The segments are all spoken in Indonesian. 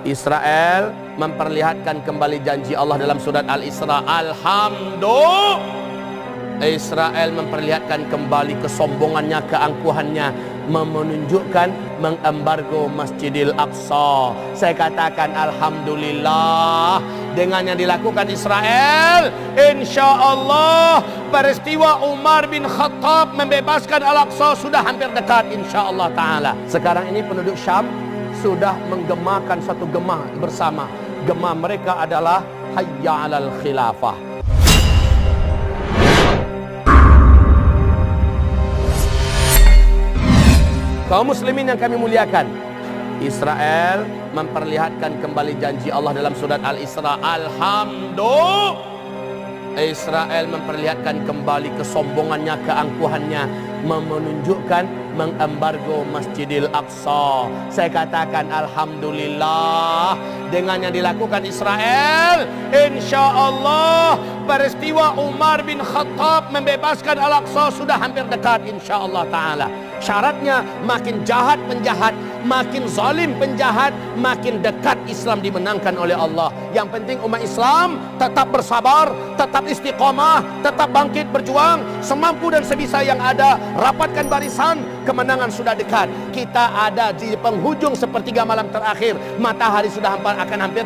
Israel memperlihatkan kembali janji Allah dalam surat Al-Isra. Israel memperlihatkan kembali kesombongannya, keangkuhannya, menunjukkan mengembargo Masjidil Aqsa. Saya katakan alhamdulillah dengan yang dilakukan Israel, insya Allah peristiwa Umar bin Khattab membebaskan Al-Aqsa sudah hampir dekat insya Allah Ta'ala. Sekarang ini penduduk Syam sudah menggemakan satu gema bersama. Gema mereka adalah Hayya 'alal Khilafah. Kaum muslimin yang kami muliakan, Israel memperlihatkan kembali janji Allah dalam surat Al-Isra. Israel memperlihatkan kembali kesombongannya, keangkuhannya, menunjukkan mengembargo Masjidil Aqsa. Saya katakan alhamdulillah dengan yang dilakukan Israel, insya Allah peristiwa Umar bin Khattab membebaskan Al-Aqsa sudah hampir dekat insya Allah Ta'ala. Syaratnya makin jahat penjahat, makin zalim penjahat, makin dekat Islam dimenangkan oleh Allah. Yang penting umat Islam tetap bersabar, tetap istiqamah, tetap bangkit berjuang semampu dan sebisa yang ada. Rapatkan barisan, kemenangan sudah dekat. Kita ada di penghujung sepertiga malam terakhir. Matahari sudah akan hampir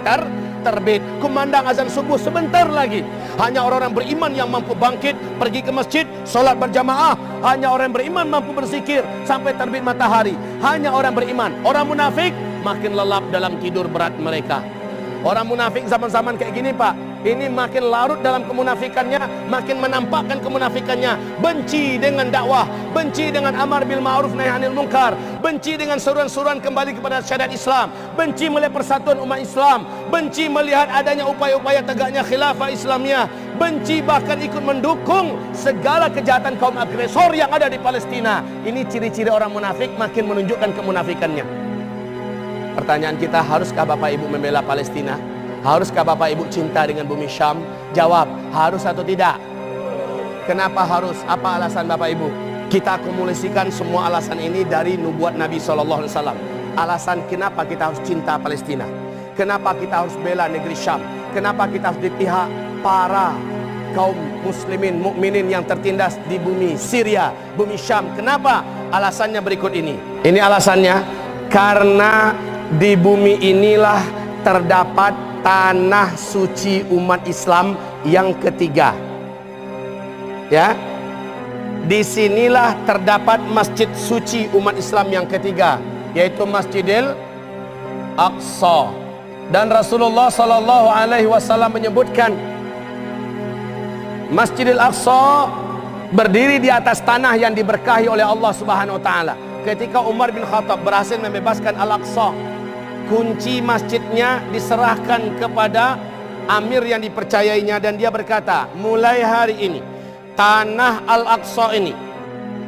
terbit. Kumandang azan subuh sebentar lagi. Hanya orang-orang beriman yang mampu bangkit, pergi ke masjid, solat berjamaah. Hanya orang beriman mampu berzikir sampai terbit matahari. Hanya orang beriman. Orang munafik makin lelap dalam tidur berat mereka. Orang munafik zaman-zaman kayak gini Pak, ini makin larut dalam kemunafikannya, makin menampakkan kemunafikannya. Benci dengan dakwah, benci dengan amar bil ma'ruf nahi anil munkar, benci dengan seruan-seruan kembali kepada syariat Islam, benci melihat persatuan umat Islam, benci melihat adanya upaya-upaya tegaknya khilafah Islamiyah, benci bahkan ikut mendukung segala kejahatan kaum agresor yang ada di Palestina. Ini ciri-ciri orang munafik, makin menunjukkan kemunafikannya. Pertanyaan kita, haruskah Bapak Ibu membela Palestina? Haruskah Bapak Ibu cinta dengan bumi Syam? Jawab, harus atau tidak? Kenapa harus? Apa alasan Bapak Ibu? Kita akumulasikan semua alasan ini dari nubuat Nabi SAW. Alasan kenapa kita harus cinta Palestina, kenapa kita harus bela negeri Syam, kenapa kita harus di pihak para kaum muslimin, mukminin yang tertindas di bumi Syria, bumi Syam. Kenapa? Alasannya berikut ini. Ini alasannya, karena di bumi inilah terdapat tanah suci umat Islam yang ketiga. Ya, disinilah terdapat masjid suci umat Islam yang ketiga, yaitu Masjidil Aqsa. Dan Rasulullah Sallallahu Alaihi Wasallam menyebutkan Masjidil Aqsa berdiri di atas tanah yang diberkahi oleh Allah Subhanahu Wa Taala. Ketika Umar bin Khattab berhasil membebaskan Al-Aqsa, kunci masjidnya diserahkan kepada amir yang dipercayainya, dan dia berkata, mulai hari ini tanah Al-Aqsa ini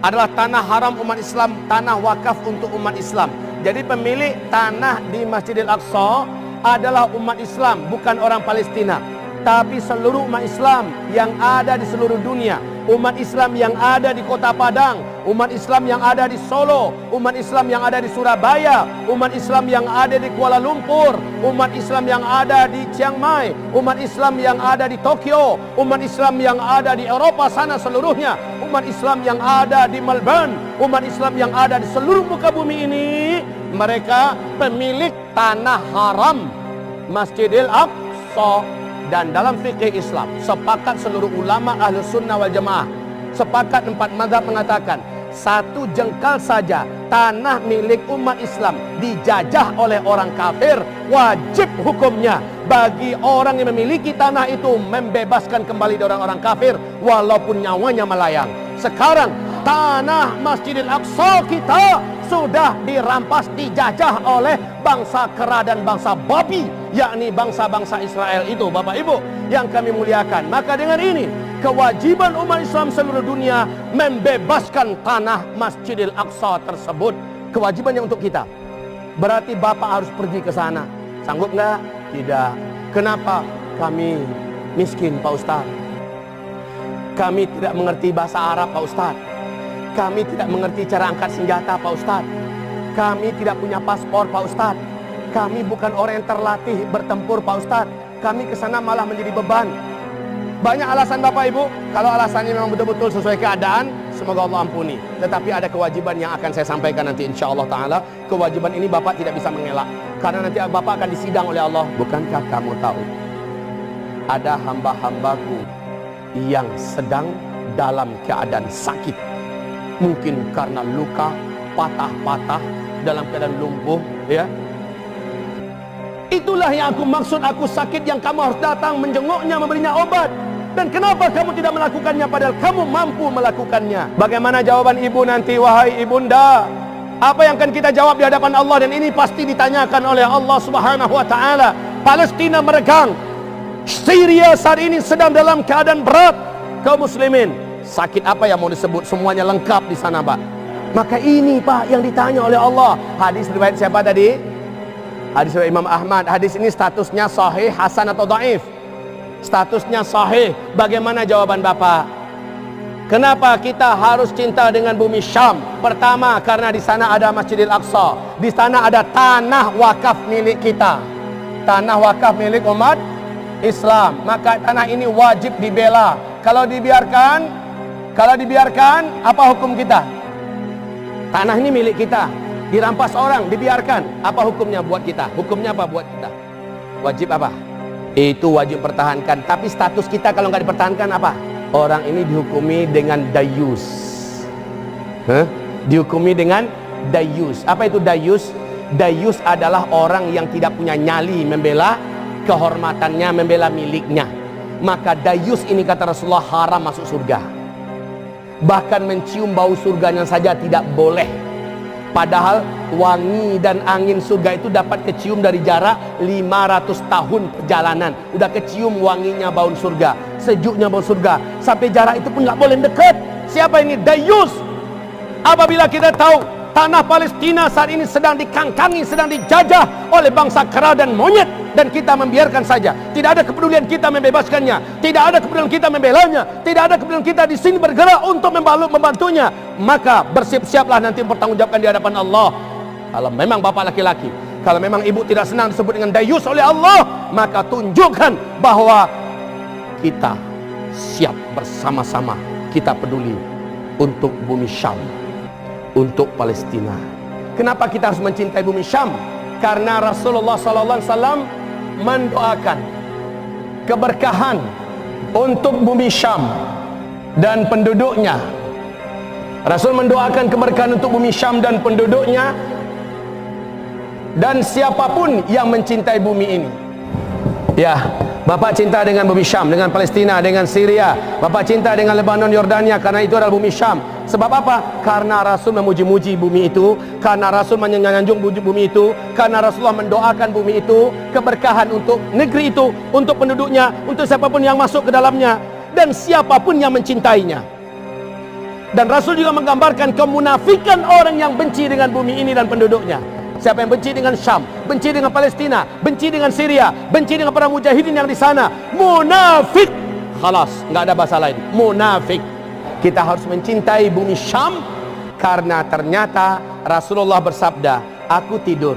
adalah tanah haram umat Islam, tanah wakaf untuk umat Islam. Jadi pemilik tanah di Masjidil Aqsa adalah umat Islam, bukan orang Palestina, tapi seluruh umat Islam yang ada di seluruh dunia. Umat Islam yang ada di Kota Padang, umat Islam yang ada di Solo, umat Islam yang ada di Surabaya, umat Islam yang ada di Kuala Lumpur, umat Islam yang ada di Chiang Mai, umat Islam yang ada di Tokyo, umat Islam yang ada di Eropa sana seluruhnya, umat Islam yang ada di Melbourne, umat Islam yang ada di seluruh muka bumi ini, mereka pemilik tanah haram Masjidil Aqsa. Dan dalam fikih Islam sepakat seluruh ulama Ahlus Sunnah wal Jamaah, sepakat 4 mazhab mengatakan, satu jengkal saja tanah milik umat Islam dijajah oleh orang kafir, wajib hukumnya bagi orang yang memiliki tanah itu membebaskan kembali dari orang-orang kafir walaupun nyawanya melayang. Sekarang tanah Masjidil Aqsa kita sudah dirampas, dijajah oleh bangsa kera dan bangsa babi, yakni bangsa-bangsa Israel itu, Bapak Ibu yang kami muliakan. Maka dengan ini kewajiban umat Islam seluruh dunia membebaskan tanah Masjidil Aqsa tersebut. Kewajibannya untuk kita. Berarti Bapak harus pergi ke sana. Sanggup nggak? Tidak. Kenapa? Kami miskin Pak Ustaz. Kami tidak mengerti bahasa Arab Pak Ustaz. Kami tidak mengerti cara angkat senjata Pak Ustaz. Kami tidak punya paspor Pak Ustaz. Kami bukan orang yang terlatih bertempur, Pak Ustadz. Kami ke sana malah menjadi beban. Banyak alasan Bapak Ibu. Kalau alasannya memang betul-betul sesuai keadaan, semoga Allah ampuni. Tetapi ada kewajiban yang akan saya sampaikan nanti insya-Allah taala. Kewajiban ini Bapak tidak bisa mengelak, karena nanti Bapak akan disidang oleh Allah. Bukankah kamu tahu ada hamba-hambaku yang sedang dalam keadaan sakit, mungkin karena luka, patah-patah, dalam keadaan lumpuh, ya. Itulah yang aku maksud, aku sakit yang kamu harus datang menjenguknya, memberinya obat. Dan kenapa kamu tidak melakukannya padahal kamu mampu melakukannya? Bagaimana jawaban ibu nanti, wahai ibunda? Apa yang akan kita jawab di hadapan Allah? Dan ini pasti ditanyakan oleh Allah Subhanahu wa taala. Palestina meregang, Syria saat ini sedang dalam keadaan berat. Kaum muslimin, sakit apa yang mau disebut? Semuanya lengkap di sana, Pak. Maka ini, Pak, yang ditanya oleh Allah. Hadis riwayat siapa tadi? Hadis riwayat Imam Ahmad. Hadis ini statusnya sahih, hasan atau dhaif? Statusnya sahih. Bagaimana jawaban Bapak? Kenapa kita harus cinta dengan bumi Syam? Pertama, karena di sana ada Masjidil Aqsa. Di sana ada tanah wakaf milik kita. Tanah wakaf milik umat Islam. Maka tanah ini wajib dibela. Kalau dibiarkan, apa hukum kita? Tanah ini milik kita, dirampas orang, dibiarkan. Apa hukumnya buat kita? Hukumnya apa buat kita? Wajib apa? Itu wajib pertahankan. Tapi status kita kalau nggak dipertahankan apa? Orang ini dihukumi dengan dayus. Dihukumi dengan dayus. Apa itu dayus? Dayus adalah orang yang tidak punya nyali membela kehormatannya, membela miliknya. Maka dayus ini kata Rasulullah haram masuk surga. Bahkan mencium bau surganya saja tidak boleh. Padahal wangi dan angin surga itu dapat kecium dari jarak 500 tahun perjalanan. Udah kecium wanginya bau surga, sejuknya bau surga. Sampai jarak itu pun nggak boleh dekat. Siapa ini? Dayus. Apabila kita tahu tanah Palestina saat ini sedang dikangkangi, sedang dijajah oleh bangsa kera dan monyet, dan kita membiarkan saja, tidak ada kepedulian kita membebaskannya, tidak ada kepedulian kita membelanya, tidak ada kepedulian kita di sini bergerak untuk membantunya, maka bersiap-siaplah nanti mempertanggungjawabkan di hadapan Allah. Kalau memang bapak laki-laki, kalau memang ibu tidak senang disebut dengan dayus oleh Allah, maka tunjukkan bahwa kita siap bersama-sama, kita peduli untuk bumi Syam, untuk Palestina. Kenapa kita harus mencintai bumi Syam? Karena Rasulullah SAW mendoakan keberkahan untuk bumi Syam dan penduduknya. Rasul mendoakan keberkahan untuk bumi Syam dan penduduknya, dan siapapun yang mencintai bumi ini. Ya, Bapak cinta dengan bumi Syam, dengan Palestina, dengan Syria. Bapak cinta dengan Lebanon, Yordania, karena itu adalah bumi Syam. Sebab apa? Karena Rasul memuji-muji bumi itu, karena Rasul menyanjung bumi itu, karena Rasulullah mendoakan bumi itu, keberkahan untuk negeri itu, untuk penduduknya, untuk siapapun yang masuk ke dalamnya, dan siapapun yang mencintainya. Dan Rasul juga menggambarkan kemunafikan orang yang benci dengan bumi ini dan penduduknya. Siapa yang benci dengan Syam, benci dengan Palestina, benci dengan Syria, benci dengan para mujahidin yang di sana, munafik. Khalas, nggak ada bahasa lain. Munafik. Kita harus mencintai bumi Syam karena ternyata Rasulullah bersabda, aku tidur,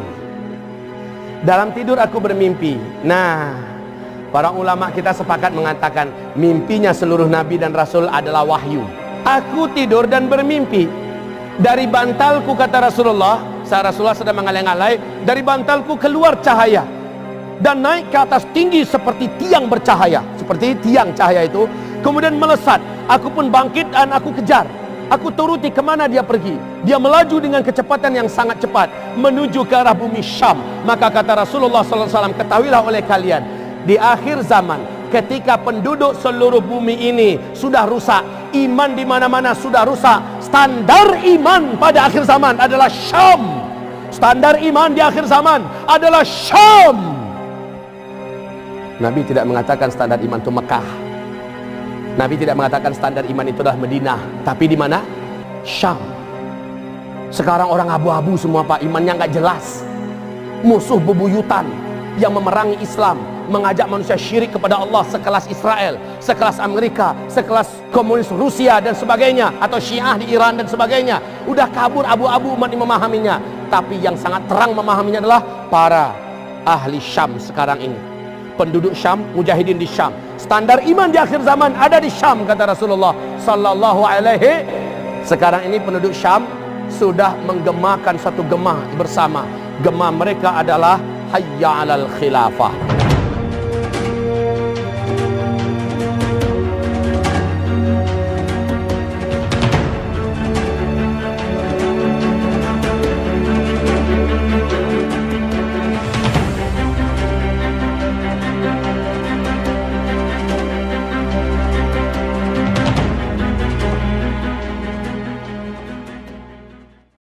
dalam tidur aku bermimpi. Nah, para ulama kita sepakat mengatakan mimpinya seluruh nabi dan rasul adalah wahyu. Aku tidur dan bermimpi, dari bantalku, kata Rasulullah, saat Rasulullah sedang mengalai-alai, dari bantalku keluar cahaya dan naik ke atas tinggi seperti tiang bercahaya, seperti tiang cahaya itu, kemudian melesat. Aku pun bangkit dan aku kejar. Aku turuti kemana dia pergi. Dia melaju dengan kecepatan yang sangat cepat menuju ke arah bumi Syam. Maka kata Rasulullah SAW, ketahuilah oleh kalian, di akhir zaman, ketika penduduk seluruh bumi ini sudah rusak, iman di mana-mana sudah rusak, standar iman pada akhir zaman adalah Syam. Standar iman di akhir zaman adalah Syam. Nabi tidak mengatakan standar iman itu Mekah. Nabi tidak mengatakan standar iman itu adalah Madinah. Tapi di mana? Syam. Sekarang orang abu-abu semua, Pak. Imannya nggak jelas. Musuh bebuyutan yang memerangi Islam, mengajak manusia syirik kepada Allah, sekelas Israel, sekelas Amerika, sekelas komunis Rusia dan sebagainya, atau Syiah di Iran dan sebagainya. Udah kabur abu-abu umat yang memahaminya. Tetapi yang sangat terang memahaminya adalah para ahli Syam sekarang ini. Penduduk Syam, mujahidin di Syam. Standar iman di akhir zaman ada di Syam, kata Rasulullah sallallahu alaihi. Sekarang ini penduduk Syam sudah menggemakan satu gemah bersama. Gemah mereka adalah hayya 'alal khilafah.